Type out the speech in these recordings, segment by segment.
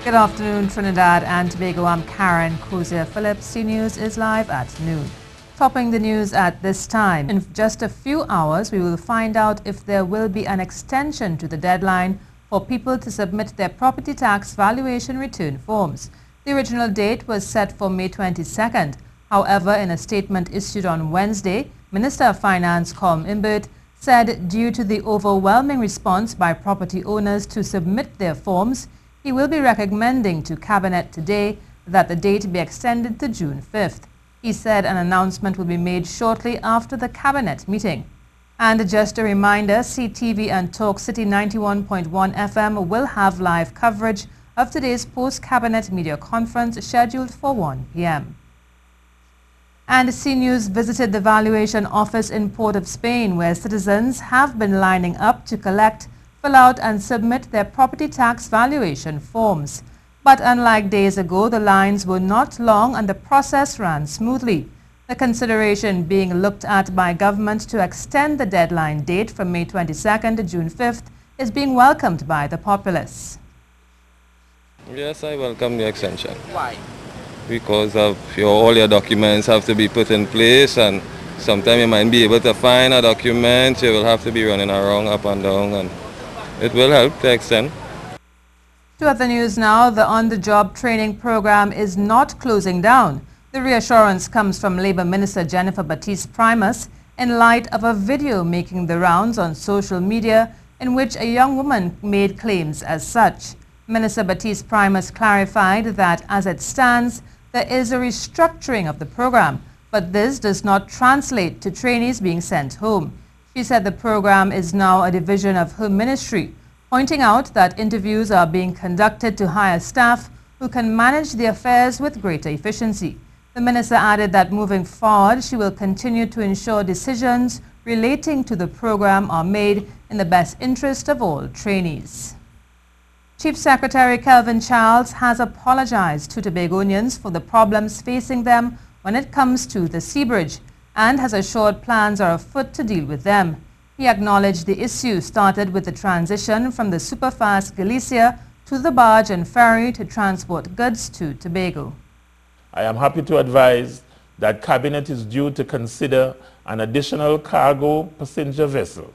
Good afternoon, Trinidad and Tobago. I'm Karen Cozier-Phillips. C News is live at noon. Topping the news at this time. In just a few hours, we will find out if there will be an extension to the deadline for people to submit their property tax valuation return forms. The original date was set for May 22nd. However, in a statement issued on Wednesday, Minister of Finance Colm Imbert said due to the overwhelming response by property owners to submit their forms, he will be recommending to Cabinet today that the date be extended to June 5th. He said an announcement will be made shortly after the Cabinet meeting. And just a reminder, CTV and Talk City 91.1 FM will have live coverage of today's post-Cabinet media conference scheduled for 1 p.m. And C News visited the valuation office in Port of Spain, where citizens have been lining up to collect, fill out and submit their property tax valuation forms. But unlike days ago, the lines were not long and the process ran smoothly. The consideration being looked at by government to extend the deadline date from May 22nd to June 5th is being welcomed by the populace. Yes, I welcome the extension. Why? Because all your documents have to be put in place, and sometimes you might be able to find a document, you will have to be running around up and down, and it will help to extend. To other news now, the on-the-job training program is not closing down. The reassurance comes from Labour Minister Jennifer Baptiste-Primus in light of a video making the rounds on social media in which a young woman made claims as such. Minister Baptiste-Primus clarified that as it stands, there is a restructuring of the program, but this does not translate to trainees being sent home. She said the program is now a division of her ministry, pointing out that interviews are being conducted to hire staff who can manage the affairs with greater efficiency. The minister added that moving forward, she will continue to ensure decisions relating to the program are made in the best interest of all trainees. Chief Secretary Kelvin Charles has apologized to Tobagonians for the problems facing them when it comes to the seabridge and has assured plans are afoot to deal with them. He acknowledged the issue started with the transition from the superfast Galicia to the barge and ferry to transport goods to Tobago. I am happy to advise that Cabinet is due to consider an additional cargo passenger vessel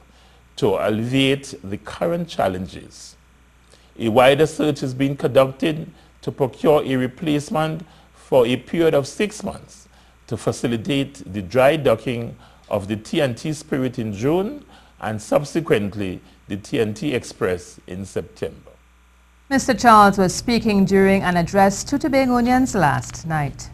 to alleviate the current challenges. A wider search is being conducted to procure a replacement for a period of 6 months to facilitate the dry docking of the TNT Spirit in June and subsequently the TNT Express in September. Mr. Charles was speaking during an address to Tobagonians last night.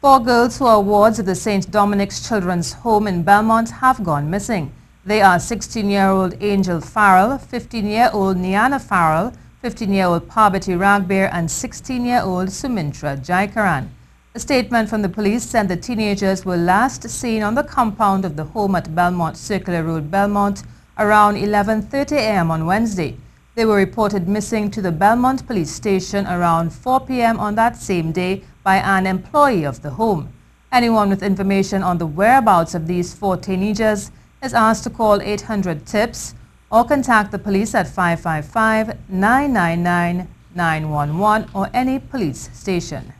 4 girls who are wards of the St. Dominic's Children's Home in Belmont have gone missing. They are 16-year-old Angel Farrell, 15-year-old Niana Farrell, 15-year-old Parvati Ragbear, and 16-year-old Sumintra Jaikaran. A statement from the police said the teenagers were last seen on the compound of the home at Belmont Circular Road, Belmont, around 11:30 a.m. on Wednesday. They were reported missing to the Belmont Police Station around 4 p.m. on that same day by an employee of the home. Anyone with information on the whereabouts of these 4 teenagers is asked to call 800-TIPS or contact the police at 555-999-911 or any police station.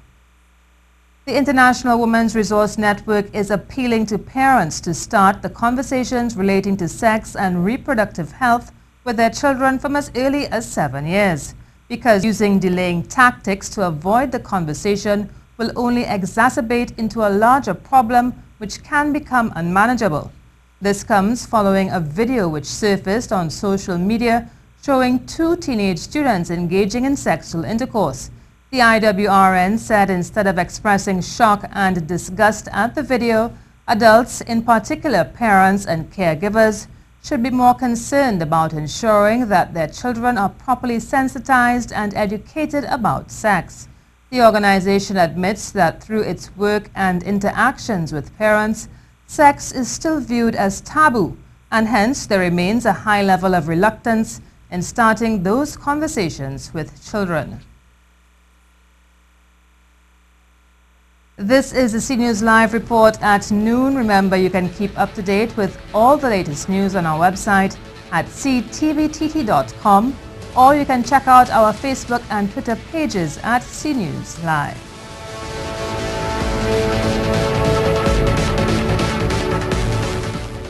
The International Women's Resource Network is appealing to parents to start the conversations relating to sex and reproductive health with their children from as early as 7 years, because using delaying tactics to avoid the conversation will only exacerbate into a larger problem which can become unmanageable. This comes following a video which surfaced on social media showing 2 teenage students engaging in sexual intercourse. The IWRN said instead of expressing shock and disgust at the video, adults, in particular parents and caregivers, should be more concerned about ensuring that their children are properly sensitized and educated about sex. The organization admits that through its work and interactions with parents, sex is still viewed as taboo, and hence there remains a high level of reluctance in starting those conversations with children. This is the C News Live report at noon. Remember, you can keep up to date with all the latest news on our website at ctvtt.com or you can check out our Facebook and Twitter pages at CNews Live.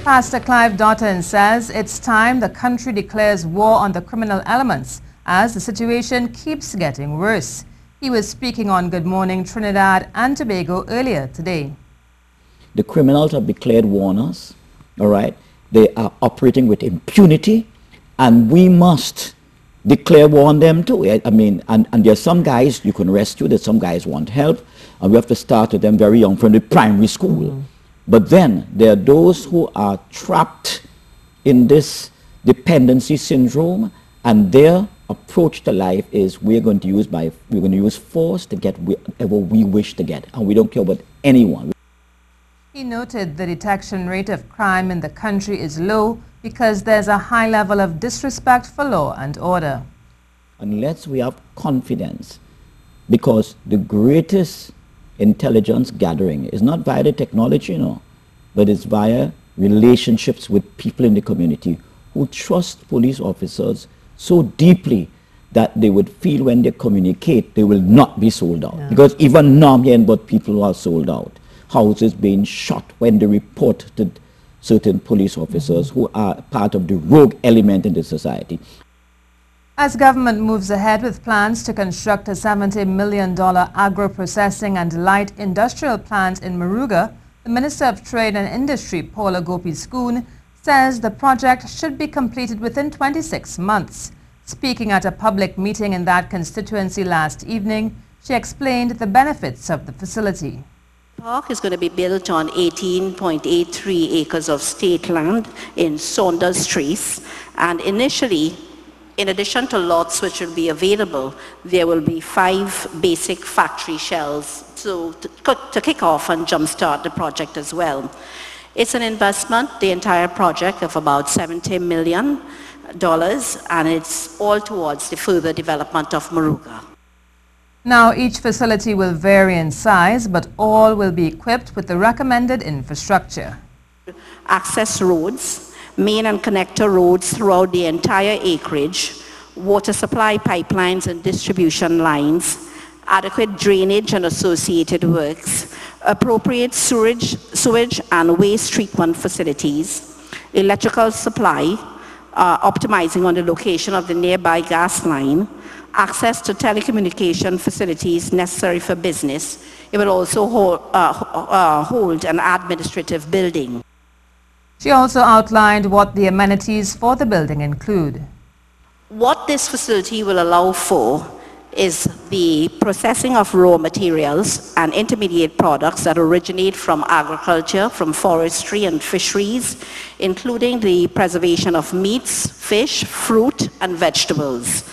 Pastor Clive Doughton says it's time the country declares war on the criminal elements as the situation keeps getting worse. He was speaking on Good Morning Trinidad and Tobago earlier today. The criminals have declared war on us, all right? They are operating with impunity, and we must declare war on them too. I mean, and there's some guys you can rescue, there's some guys want help, and we have to start with them very young from the primary school. But then there are those who are trapped in this dependency syndrome, and their approach to life is we're going to use force to get whatever we wish to get, and we don't care about anyone. He noted the detection rate of crime in the country is low because there's a high level of disrespect for law and order. Unless we have confidence, because the greatest intelligence gathering is not via the technology, but it's via relationships with people in the community who trust police officers so deeply that they would feel when they communicate, they will not be sold out. Yeah. Because even now I'm hearing about people who are sold out. Houses being shot when they report to certain police officers who are part of the rogue element in the society. As government moves ahead with plans to construct a $70 million agro-processing and light industrial plant in Maruga, the Minister of Trade and Industry, Paula Gopi-Schoon, says the project should be completed within 26 months. Speaking at a public meeting in that constituency last evening, she explained the benefits of the facility. The park is going to be built on 18.83 acres of state land in Saunders Trace, and initially, in addition to lots which will be available, there will be 5 basic factory shells to kick off and jumpstart the project as well. It's an investment, the entire project, of about $70 million, and it's all towards the further development of Maruga. Now, each facility will vary in size, but all will be equipped with the recommended infrastructure. Access roads, main and connector roads throughout the entire acreage, water supply pipelines and distribution lines, adequate drainage and associated works, appropriate sewage and waste treatment facilities, electrical supply, optimizing on the location of the nearby gas line, access to telecommunication facilities necessary for business. It will also hold an administrative building. She also outlined what the amenities for the building include. What this facility will allow for is the processing of raw materials and intermediate products that originate from agriculture, from forestry and fisheries, including the preservation of meats, fish, fruit, and vegetables.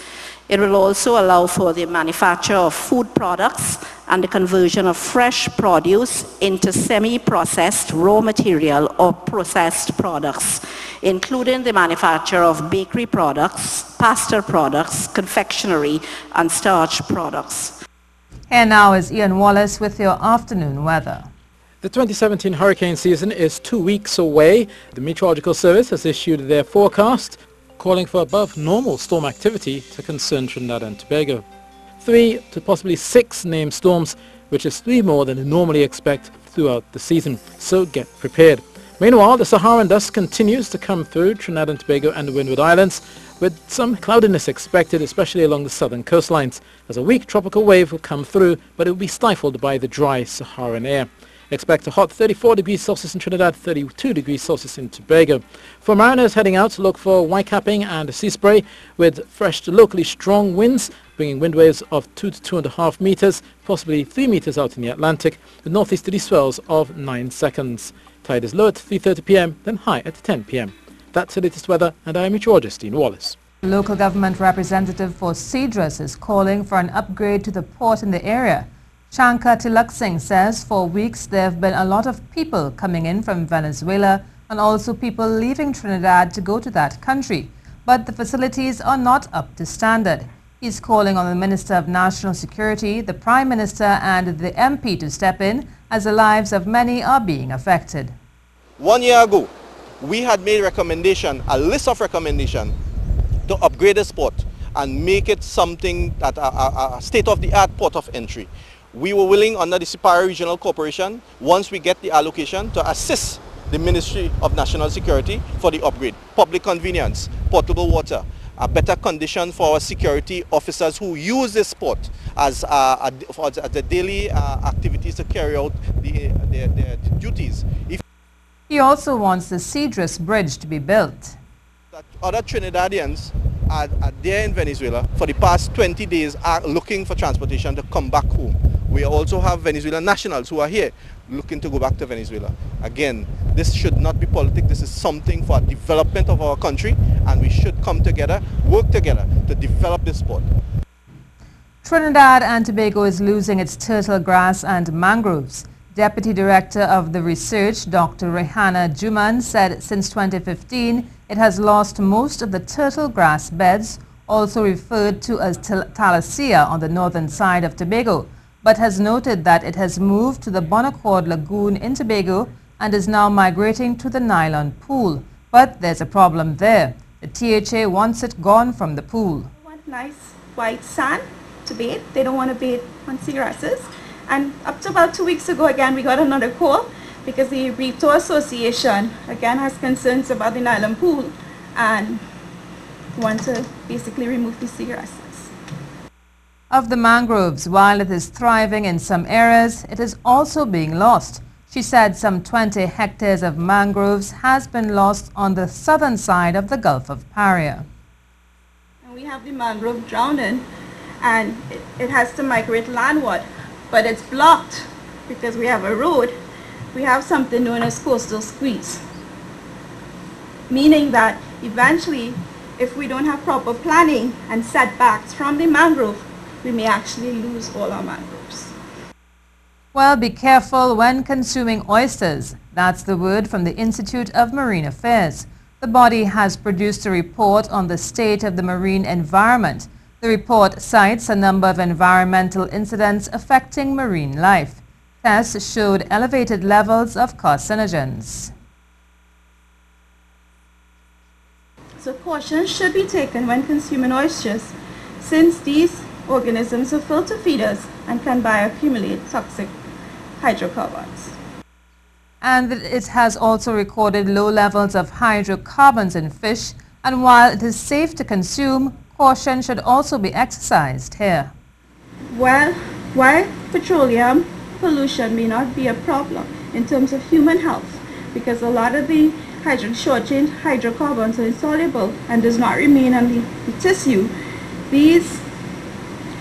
It will also allow for the manufacture of food products and the conversion of fresh produce into semi-processed raw material or processed products, including the manufacture of bakery products, pasta products, confectionery, and starch products. Here now is Ian Wallace with your afternoon weather. The 2017 hurricane season is 2 weeks away. The Meteorological Service has issued their forecast, calling for above normal storm activity to concern Trinidad and Tobago. 3 to possibly 6 named storms, which is 3 more than they normally expect throughout the season, so get prepared. Meanwhile, the Saharan dust continues to come through Trinidad and Tobago and the Windward Islands, with some cloudiness expected, especially along the southern coastlines, as a weak tropical wave will come through, but it will be stifled by the dry Saharan air. Expect a hot 34 degrees Celsius in Trinidad, 32 degrees Celsius in Tobago. For mariners heading out, look for whitecapping and sea spray with fresh to locally strong winds, bringing wind waves of 2 to 2.5 meters, possibly 3 meters out in the Atlantic, with northeasterly swells of 9 seconds. Tide is low at 3:30 p.m., then high at 10 p.m. That's the latest weather, and I am meteorologist Ian Wallace. The local government representative for Cedros is calling for an upgrade to the port in the area. Shankar Tilak Singh says for weeks there have been a lot of people coming in from Venezuela and also people leaving Trinidad to go to that country, but the facilities are not up to standard. He's calling on the Minister of National Security, the Prime Minister and the MP to step in as the lives of many are being affected. 1 year ago, we had made a list of recommendations to upgrade the sport, and make it something that a state-of-the-art port of entry. We were willing under the Sipari Regional Corporation, once we get the allocation, to assist the Ministry of National Security for the upgrade, public convenience, portable water, a better condition for our security officers who use this port as the daily activities to carry out their duties. He also wants the Cedros bridge to be built. Other Trinidadians are there in Venezuela for the past 20 days are looking for transportation to come back home. We also have Venezuelan nationals who are here looking to go back to Venezuela. Again, this should not be politics. This is something for development of our country, and we should come together, work together to develop this port. Trinidad and Tobago is losing its turtle grass and mangroves. Deputy Director of the Research, Dr. Rehana Juman, said since 2015 it has lost most of the turtle grass beds, also referred to as Thalassia on the northern side of Tobago, but has noted that it has moved to the Bonaccord Lagoon in Tobago and is now migrating to the Nylon Pool. But there's a problem there. The THA wants it gone from the pool. They want nice white sand to bathe. They don't want to bathe on seagrasses. And up to about 2 weeks ago, again, we got another call because the Rito Association, again, has concerns about the Nylon Pool and want to basically remove the seagrasses. Of the mangroves, while it is thriving in some areas, it is also being lost. She said some 20 hectares of mangroves has been lost on the southern side of the Gulf of Paria. And we have the mangrove drowning, and it has to migrate landward. But it's blocked because we have a road. We have something known as coastal squeeze, meaning that eventually, if we don't have proper planning and setbacks from the mangrove, we may actually lose all our mangroves. Well, be careful when consuming oysters. That's the word from the Institute of Marine Affairs. The body has produced a report on the state of the marine environment. The report cites a number of environmental incidents affecting marine life. Tests showed elevated levels of carcinogens. So caution should be taken when consuming oysters, since these organisms are filter feeders and can bioaccumulate toxic hydrocarbons. And it has also recorded low levels of hydrocarbons in fish, and while it is safe to consume, caution should also be exercised here. Well, while petroleum pollution may not be a problem in terms of human health, because a lot of the short-chain hydrocarbons are insoluble and does not remain on the tissue, these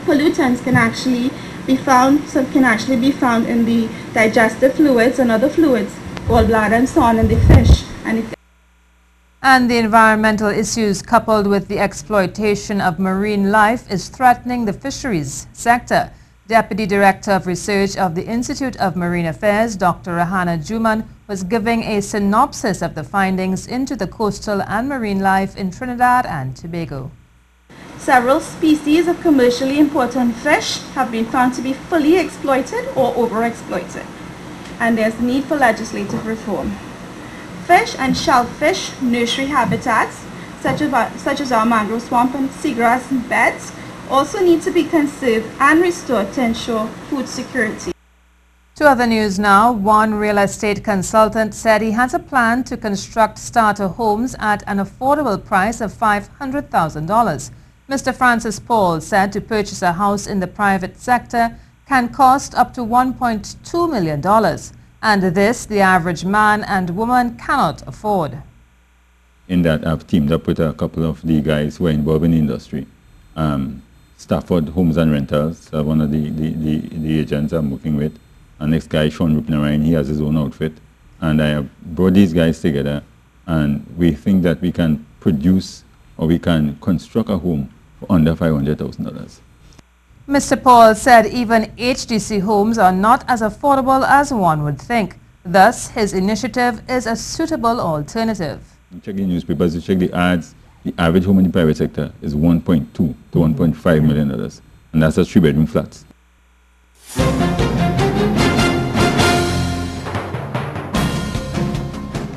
pollutants can actually be found in the digestive fluids and other fluids, gallbladder and so on in the fish. And the environmental issues coupled with the exploitation of marine life is threatening the fisheries sector. Deputy Director of Research of the Institute of Marine Affairs, Dr. Rehana Juman, was giving a synopsis of the findings into the coastal and marine life in Trinidad and Tobago. Several species of commercially important fish have been found to be fully exploited or overexploited, and there's need for legislative reform. Fish and shellfish nursery habitats, such as our mangrove swamp and seagrass beds, also need to be conserved and restored to ensure food security. To other news now, one real estate consultant said he has a plan to construct starter homes at an affordable price of $500,000. Mr. Francis Paul said to purchase a house in the private sector can cost up to $1.2 million. And this, the average man and woman cannot afford. In that, I've teamed up with a couple of the guys who are involved in the industry. Stafford Homes and Rentals, one of the agents I'm working with. And next guy, Sean Rupnarayan, he has his own outfit. And I have brought these guys together, and we think that we can produce or we can construct a home for under $500,000. Mr. Paul said even HDC homes are not as affordable as one would think. Thus, his initiative is a suitable alternative. You check the newspapers, you check the ads, the average home in the private sector is $1.2 to $1.5 million. And that's a 3-bedroom flat.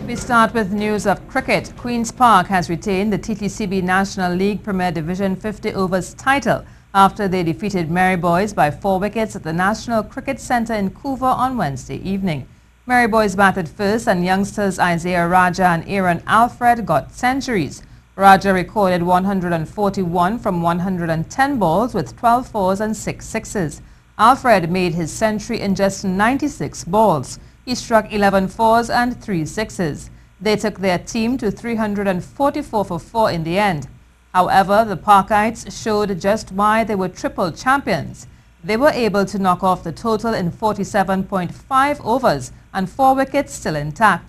We start with news of cricket. Queen's Park has retained the TTCB National League Premier Division 50 Overs title after they defeated Mary Boys by 4 wickets at the National Cricket Centre in Couva on Wednesday evening. Mary Boys batted first and youngsters Isaiah Raja and Aaron Alfred got centuries. Raja recorded 141 from 110 balls with 12 fours and 6 sixes. Alfred made his century in just 96 balls. He struck 11 fours and 3 sixes. They took their team to 344 for 4 in the end. However, the Parkites showed just why they were triple champions. They were able to knock off the total in 47.5 overs and 4 wickets still intact.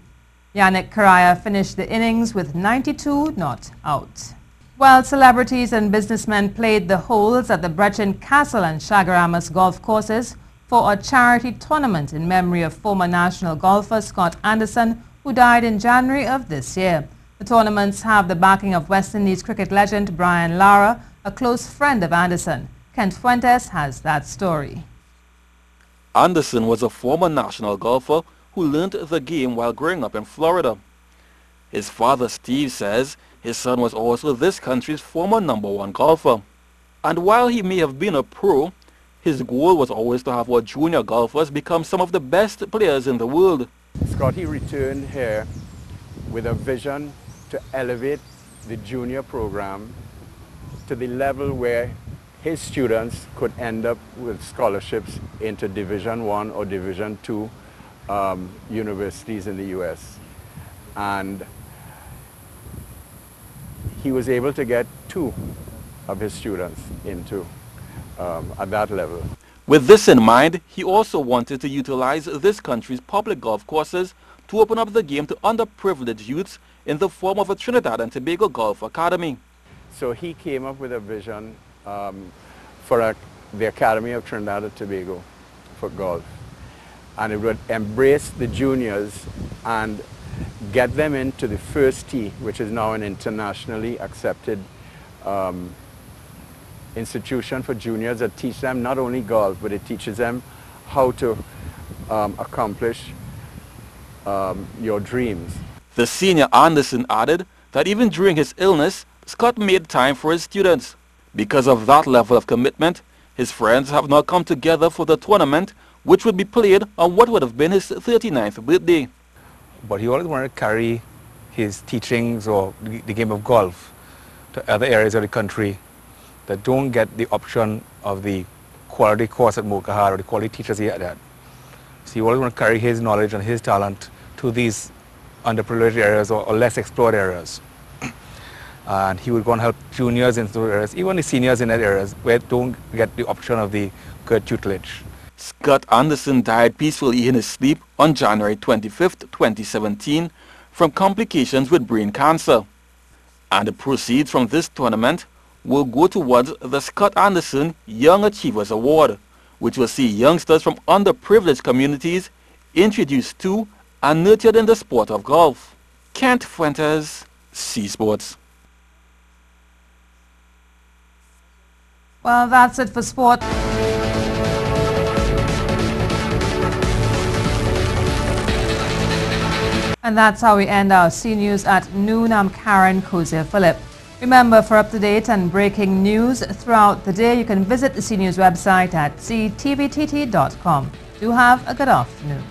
Yannick Karaya finished the innings with 92 not out. While celebrities and businessmen played the holes at the Brechin Castle and Chaguaramas golf courses for a charity tournament in memory of former national golfer Scott Anderson, who died in January of this year. The tournaments have the backing of West Indies cricket legend Brian Lara, a close friend of Anderson. Kent Fuentes has that story. Anderson was a former national golfer who learned the game while growing up in Florida. His father Steve says his son was also this country's former #1 golfer. And while he may have been a pro, his goal was always to have our junior golfers become some of the best players in the world. Scotty returned here with a vision to elevate the junior program to the level where his students could end up with scholarships into Division I or Division II universities in the U.S. And he was able to get 2 of his students into at that level. With this in mind, he also wanted to utilize this country's public golf courses to open up the game to underprivileged youths in the form of a Trinidad and Tobago Golf Academy. So he came up with a vision for the Academy of Trinidad and Tobago for golf. And it would embrace the juniors and get them into the first tee, which is now an internationally accepted institution for juniors that teach them not only golf, but it teaches them how to accomplish your dreams. The senior Anderson added that even during his illness, Scott made time for his students. Because of that level of commitment, his friends have now come together for the tournament, which would be played on what would have been his 39th birthday. But he always wanted to carry his teachings or the game of golf to other areas of the country that don't get the option of the quality course at Mokaha or the quality teachers he had. So he always wanted to carry his knowledge and his talent to these underprivileged areas or less explored areas. And he would go and help juniors in those areas, even the seniors in that areas where don't get the option of the good tutelage. Scott Anderson died peacefully in his sleep on January 25, 2017 from complications with brain cancer. And the proceeds from this tournament will go towards the Scott Anderson Young Achievers Award, which will see youngsters from underprivileged communities introduced to and nurtured in the sport of golf. Kent Fuentes, C Sports. Well, that's it for sport. And that's how we end our C News at noon. I'm Karen Kozier-Phillip. Remember, for up-to-date and breaking news throughout the day, you can visit the C News website at ctvtt.com. Do have a good afternoon.